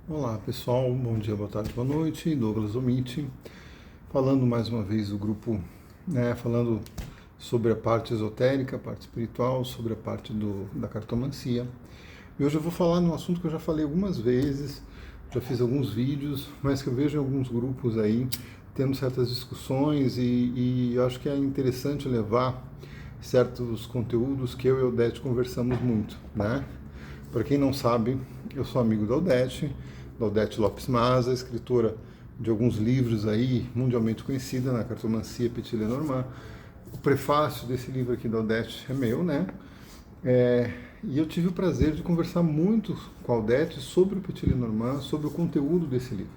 Olá pessoal, bom dia, boa tarde, boa noite, Douglas Omiti, falando mais uma vez do grupo, falando sobre a parte esotérica, a parte espiritual, sobre a parte da cartomancia. E hoje eu vou falar num assunto que eu já falei algumas vezes, já fiz alguns vídeos, mas que eu vejo em alguns grupos aí, tendo certas discussões e eu acho que é interessante levar certos conteúdos que eu e a Odete conversamos muito, né? Para quem não sabe, eu sou amigo da Odete Lopes Maza, escritora de alguns livros aí, mundialmente conhecida na cartomancia Petit Lenormand. O prefácio desse livro aqui da Odete é meu, né? E eu tive o prazer de conversar muito com a Odete sobre o Petit Lenormand, sobre o conteúdo desse livro,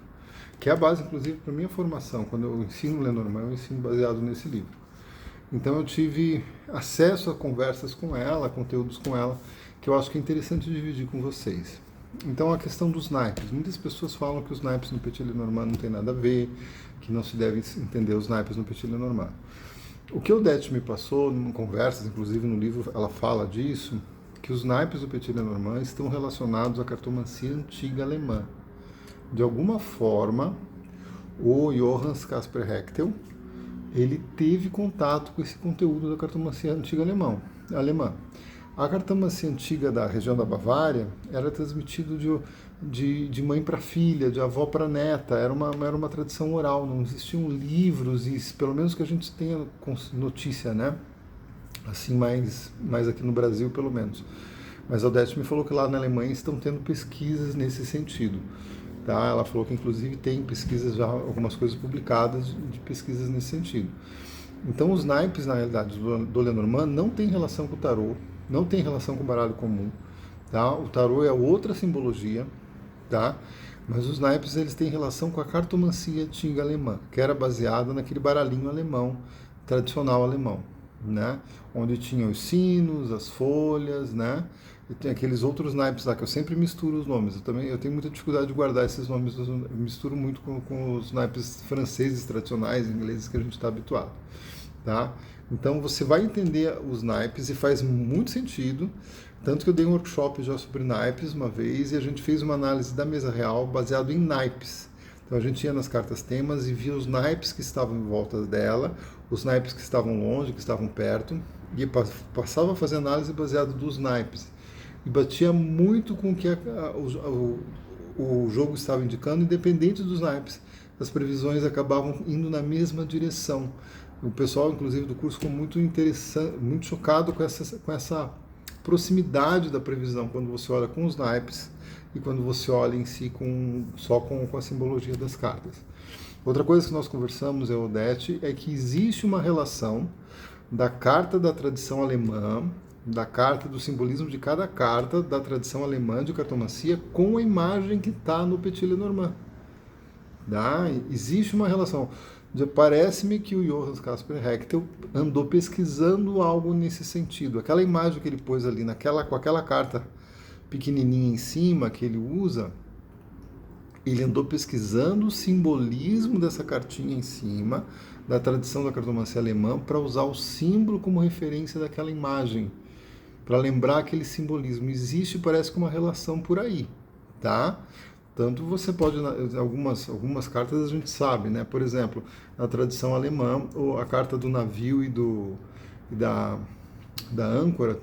que é a base, inclusive, para a minha formação. Quando eu ensino Lenormand, eu ensino baseado nesse livro. Então eu tive acesso a conversas com ela, a conteúdos com ela, que eu acho que é interessante dividir com vocês. Então a questão dos naipes. Muitas pessoas falam que os naipes no Petit Lenormand não tem nada a ver, que não se deve entender os naipes no Petit Lenormand. O que o Odete me passou, em conversas, inclusive no livro ela fala disso, que os naipes do Petit Lenormand estão relacionados à cartomancia antiga alemã. De alguma forma, o Johannes Caspar Hechtel, ele teve contato com esse conteúdo da cartomancia antiga alemã. A cartomancia antiga da região da Bavária era transmitida de mãe para filha, de avó para neta, era uma tradição oral, não existiam livros, e pelo menos que a gente tenha notícia, né? Assim, mais aqui no Brasil, pelo menos. Mas a Odete me falou que lá na Alemanha estão tendo pesquisas nesse sentido. Tá? Ela falou que inclusive tem pesquisas, já algumas coisas publicadas de pesquisas nesse sentido. Então os naipes, na realidade, do Lenormand não tem relação com o tarô, não tem relação com o baralho comum. Tá? O tarô é outra simbologia, tá? Mas os naipes eles têm relação com a cartomancia antiga alemã, que era baseada naquele baralhinho alemão, tradicional alemão, né? Onde tinha os sinos, as folhas, né? E tem aqueles outros naipes lá que eu sempre misturo os nomes. Eu tenho muita dificuldade de guardar esses nomes, eu misturo muito com os naipes franceses tradicionais, ingleses que a gente está habituado, tá? Então você vai entender os naipes e faz muito sentido. Tanto que eu dei um workshop já sobre naipes uma vez e a gente fez uma análise da mesa real baseado em naipes. Então a gente ia nas cartas temas e via os naipes que estavam em volta dela, os naipes que estavam longe, que estavam perto, e passava a fazer análise baseada dos naipes. E batia muito com o que o jogo estava indicando, independente dos naipes. As previsões acabavam indo na mesma direção. O pessoal, inclusive, do curso ficou muito interessante, muito chocado com essa proximidade da previsão quando você olha com os naipes e quando você olha em si só com a simbologia das cartas. Outra coisa que nós conversamos, eu e Odete, é que existe uma relação da carta da tradição alemã, da carta, do simbolismo de cada carta da tradição alemã de cartomancia com a imagem que está no Petit Lenormand. Tá? Existe uma relação. Parece-me que o Johannes Caspar Hechtel andou pesquisando algo nesse sentido. Aquela imagem que ele pôs ali com aquela carta pequenininha em cima que ele usa, ele andou pesquisando o simbolismo dessa cartinha em cima, da tradição da cartomancia alemã, para usar o símbolo como referência daquela imagem, para lembrar aquele simbolismo. Existe, parece que uma relação por aí, tá? Tanto você pode, algumas cartas a gente sabe, né? Por exemplo, na tradição alemã, a carta do navio e da âncora,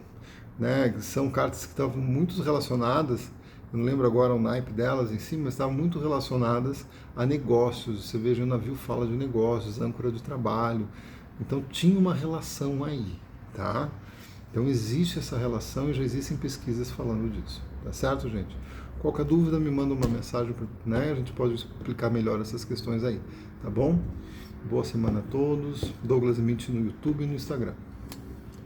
né? São cartas que estavam muito relacionadas, eu não lembro agora o naipe delas em si, mas estavam muito relacionadas a negócios. Você veja, o navio fala de negócios, âncora de trabalho. Então tinha uma relação aí, tá? Então existe essa relação e já existem pesquisas falando disso. Tá certo, gente? Qualquer dúvida, me manda uma mensagem, né? A gente pode explicar melhor essas questões aí, tá bom? Boa semana a todos. Douglas Mitch no YouTube e no Instagram.